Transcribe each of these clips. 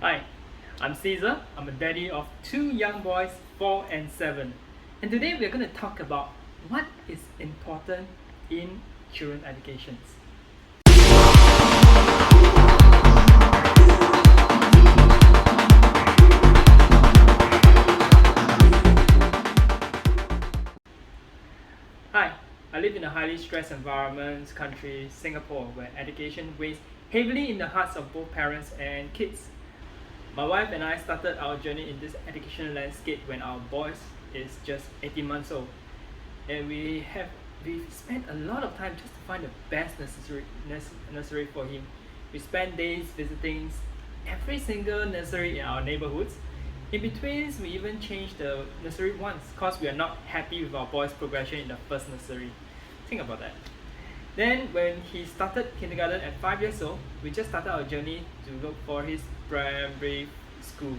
Hi, I'm Caesar. I'm a daddy of two young boys, 4 and 7. And today we're going to talk about what is important in children education. Hi, I live in a highly stressed environment country, Singapore, where education weighs heavily in the hearts of both parents and kids. My wife and I started our journey in this education landscape when our boy is just 18 months old. And we've spent a lot of time just to find the best nursery for him. We spent days visiting every single nursery in our neighborhoods. In between, we even changed the nursery once because we are not happy with our boy's progression in the first nursery. Think about that. Then when he started kindergarten at 5 years old, we just started our journey to look for his primary school.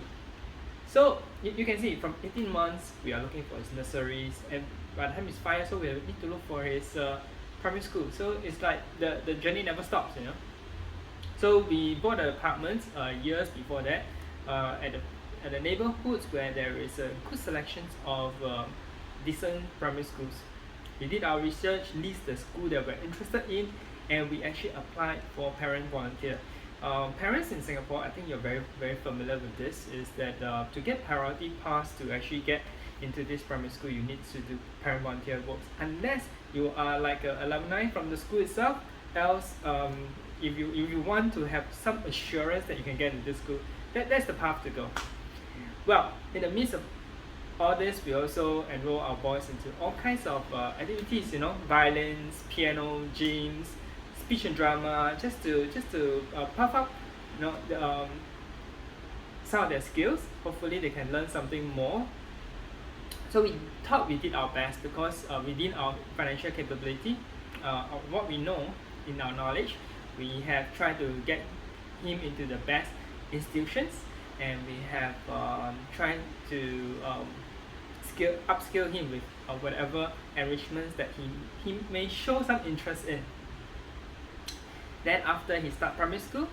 So you can see from 18 months, we are looking for his nurseries, and by the time he's 5 years old, we need to look for his primary school. So it's like the journey never stops, you know. So we bought an apartment years before that at the neighborhoods where there is a good selections of decent primary schools. We did our research, list the school that we're interested in, and we actually applied for parent volunteer. Parents in Singapore, I think you're very familiar with this, is that to get priority pass to actually get into this primary school, you need to do parent volunteer works, unless you are like an alumni from the school itself. Else, if you want to have some assurance that you can get into this school, that's the path to go. Well, in the midst of all this, we also enroll our boys into all kinds of activities, you know, violins, piano, gyms, speech and drama, just to puff up, you know, some of their skills. Hopefully, they can learn something more. So we thought we did our best because within our financial capability, of what we know in our knowledge, we have tried to get him into the best institutions, and we have tried to upskill him with whatever enrichments that he may show some interest in. Then after he start primary school,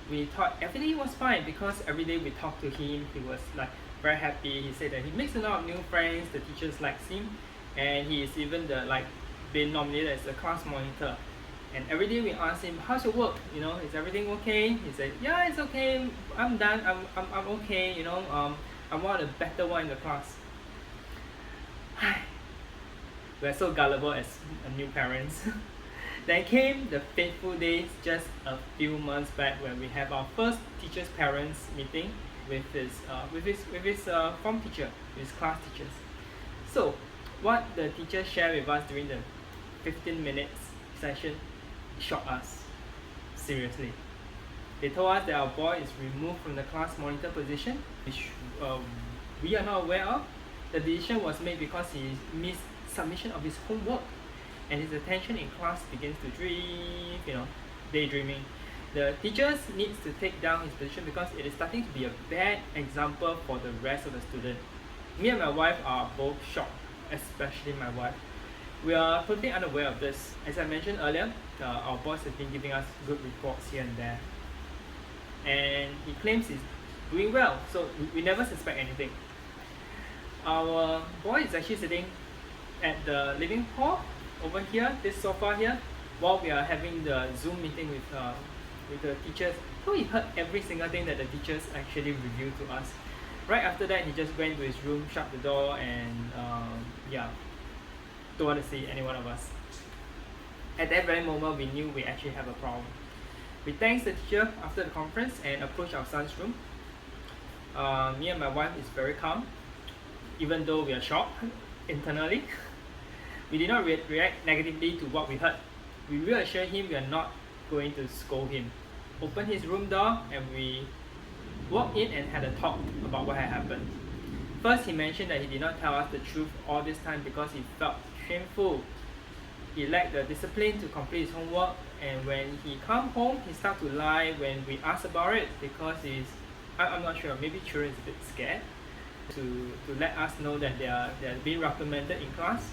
we thought everything was fine because every day we talked to him, he was like very happy. He said that he makes a lot of new friends, the teachers likes him, and he is even been nominated as the class monitor. And every day we ask him, how's your work? You know, is everything okay? He said, yeah, it's okay. I'm done. I'm okay. You know, I'm one of the better one in the class. We're so gullible as new parents. Then came the fateful days just a few months back when we have our first teachers' parents meeting with his form teacher, with his class teachers. So, what the teacher shared with us during the 15 minutes session shocked us seriously. They told us that our boy is removed from the class monitor position, which we are not aware of. The decision was made because he missed submission of his homework, and his attention in class begins to drift, you know, daydreaming. The teachers needs to take down his position because it is starting to be a bad example for the rest of the student. Me and my wife are both shocked, especially my wife. We are totally unaware of this. As I mentioned earlier, our boss has been giving us good reports here and there, and he claims he's doing well, so we never suspect anything. Our boy is actually sitting at the living hall over here, this sofa here, while we are having the Zoom meeting with the teachers. So he heard every single thing that the teachers actually revealed to us. Right after that, he just went to his room, shut the door, and don't want to see any one of us. At that very moment, we knew we actually have a problem. We thanked the teacher after the conference and approached our son's room. Me and my wife is very calm, even though we are shocked internally. We did not react negatively to what we heard. We reassured him we are not going to scold him. Opened his room door, and we walked in and had a talk about what had happened. First, he mentioned that he did not tell us the truth all this time because he felt shameful. He lacked the discipline to complete his homework, and when he come home, he started to lie when we asked about it because I'm not sure, maybe children is a bit scared to let us know that they are being reprimanded in class.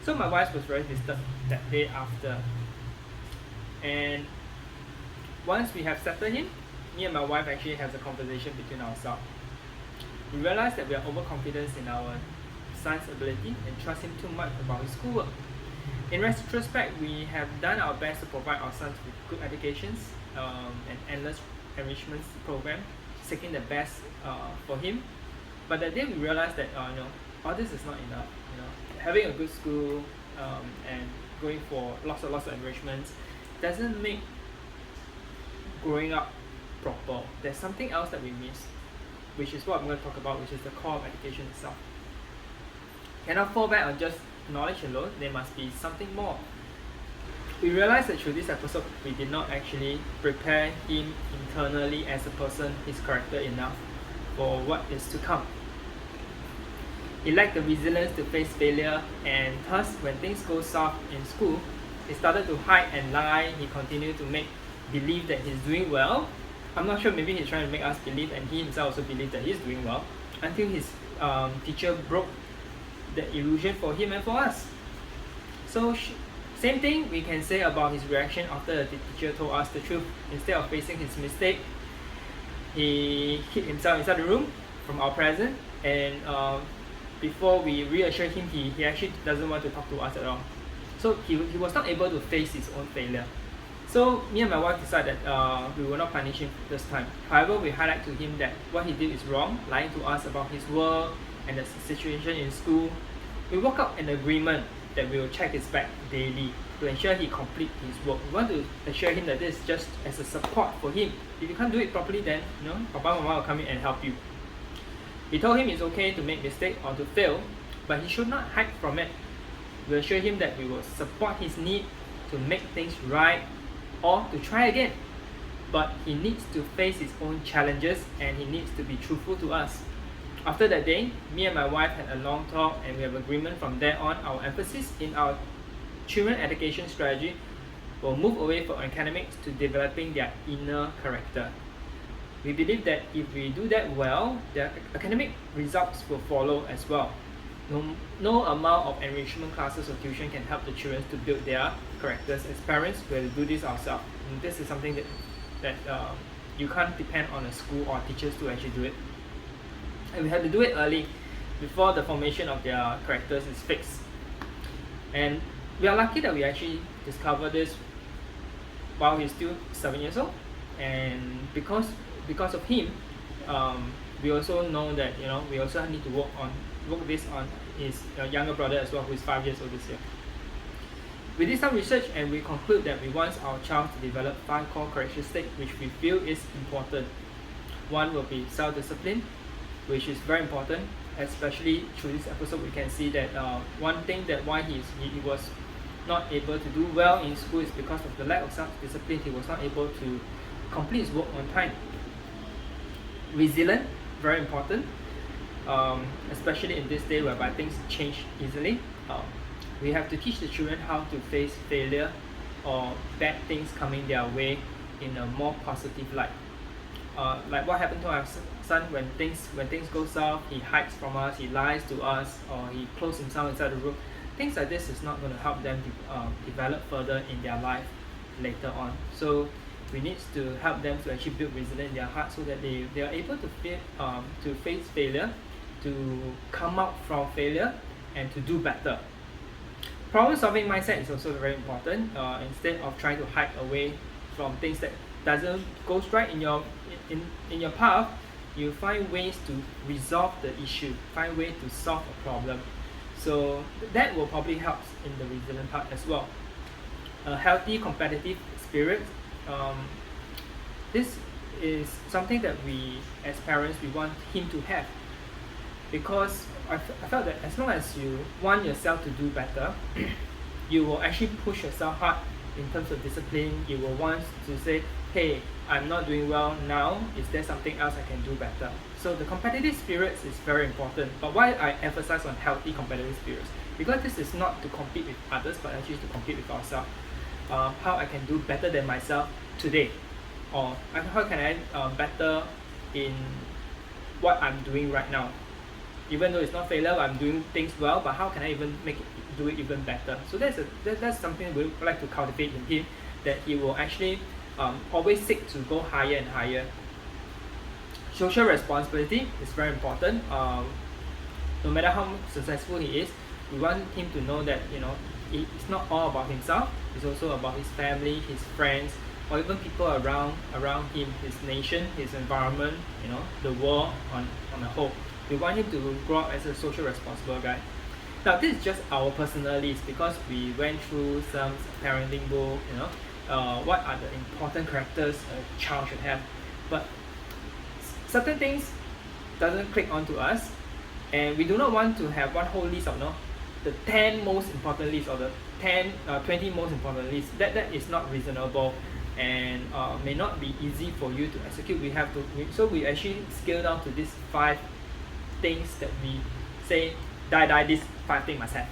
So my wife was very disturbed that day after. And once we have settled him, me and my wife actually have a conversation between ourselves. We realized that we are overconfident in our son's ability and trust him too much about his schoolwork. In retrospect, we have done our best to provide our sons with good educations and endless enrichment program, seeking the best for him. But that day we realized that all this is not enough. Having a good school and going for lots of enrichments doesn't make growing up proper. There's something else that we miss, which is what I'm going to talk about, which is the core of education itself. Cannot fall back on just knowledge alone, there must be something more. We realized that through this episode, we did not actually prepare him internally as a person, his character enough for what is to come. He lacked the resilience to face failure, and thus, when things go south in school, he started to hide and lie. He continued to make believe that he's doing well. I'm not sure, maybe he's trying to make us believe, and he himself also believes that he's doing well, until his teacher broke the illusion for him and for us. So same thing we can say about his reaction after the teacher told us the truth. Instead of facing his mistake, he hid himself inside the room from our presence, and before we reassured him, he actually doesn't want to talk to us at all. So he was not able to face his own failure. So me and my wife decided we will not punish him this time. However, we highlight to him that what he did is wrong, lying to us about his work and the situation in school. We work out an agreement that we will check his back daily to ensure he complete his work. We want to assure him that this is just as a support for him. If you can't do it properly, then Papa and Mama will come in and help you. We told him it's okay to make mistakes or to fail, but he should not hide from it. We assure him that we will support his need to make things right or to try again. But he needs to face his own challenges, and he needs to be truthful to us. After that day, me and my wife had a long talk, and we have agreement from there on. Our emphasis in our children education strategy will move away from academics to developing their inner character. We believe that if we do that well, their academic results will follow as well. No amount of enrichment classes or tuition can help the children to build their characters. As parents, we will do this ourselves. And this is something that you can't depend on a school or teachers to actually do it. And we have to do it early, before the formation of their characters is fixed. And we are lucky that we actually discovered this while he's still 7 years old. And because of him, we also know that we also need to work this on his younger brother as well, who is 5 years old this year. We did some research, and we conclude that we want our child to develop 5 core characteristics which we feel is important. One will be self-discipline, which is very important. Especially through this episode, we can see that one thing that why he was not able to do well in school is because of the lack of self-discipline. He was not able to complete his work on time. Resilient, very important, especially in this day whereby things change easily. We have to teach the children how to face failure or bad things coming their way in a more positive light. Like what happened to our son when things go south, he hides from us, he lies to us, or he closes himself inside the room. Things like this is not going to help them develop further in their life later on. So we need to help them to actually build resilience in their heart, so that they are able to face failure, to come out from failure, and to do better. Problem solving mindset is also very important. Instead of trying to hide away from things that doesn't go right in your path, you find ways to resolve the issue, find ways to solve a problem. So that will probably help in the resilient part as well. A healthy competitive spirit. This is something that we as parents we want him to have, because I felt that as long as you want yourself to do better, you will actually push yourself hard in terms of discipline. You will want to say, hey, I'm not doing well now, is there something else I can do better? So the competitive spirits is very important. But why I emphasize on healthy competitive spirits? Because this is not to compete with others, but actually to compete with ourselves. How I can do better than myself today, or how can I better in what I'm doing right now. Even though it's not failure, I'm doing things well, but how can I even do it even better? So that's something we would like to cultivate in him, that he will actually always seek to go higher and higher. social responsibility is very important. No matter how successful he is, we want him to know that it's not all about himself. It's also about his family, his friends, or even people around him, his nation, his environment, the world on a whole. We want him to grow up as a social responsible guy. Now this is just our personal list because we went through some parenting book, what are the important characters a child should have. But certain things doesn't click onto us, and we do not want to have one whole list of the 10 most important list or the 20 most important list. That is not reasonable and may not be easy for you to execute. So we actually scale down to these 5 things that we say these 5 things must have.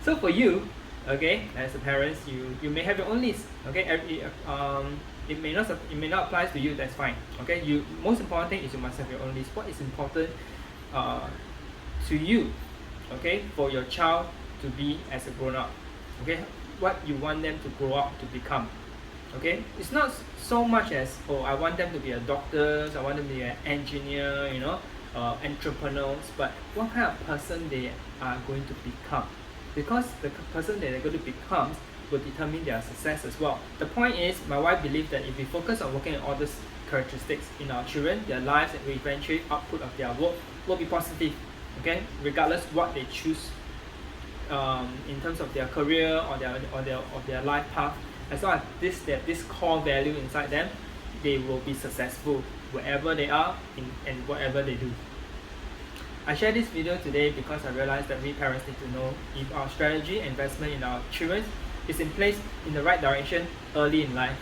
So for you, okay, as a parents, you may have your own list. Okay, it may not apply to you. That's fine. Okay, most important thing is you must have your own list. What is important to you? Okay, for your child to be as a grown up. Okay, what you want them to grow up to become. Okay, it's not so much as I want them to be a doctor, I want them to be an engineer, entrepreneurs, but what kind of person they are going to become, because the person that they're going to become will determine their success as well. The point is, my wife believes that if we focus on working on all these characteristics in our children, their lives and eventually output of their work will be positive. Okay, regardless what they choose in terms of their career or their life path, as long as this core value inside them, they will be successful wherever they are and whatever they do. I share this video today because I realized that we parents need to know if our strategy investment in our children is in place in the right direction early in life.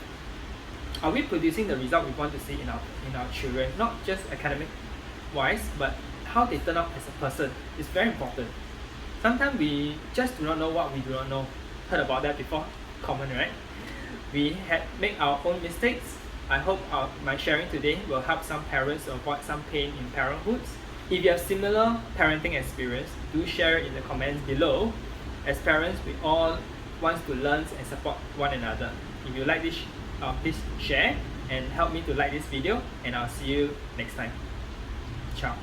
Are we producing the result we want to see in our children, not just academic wise, but how they turn out as a person is very important. Sometimes we just do not know what we do not know. Heard about that before? Common, right? We had made our own mistakes. I hope my sharing today will help some parents avoid some pain in parenthood. If you have similar parenting experience, do share it in the comments below. As parents, we all want to learn and support one another. If you like this, please share and help me to like this video, and I'll see you next time. Ciao.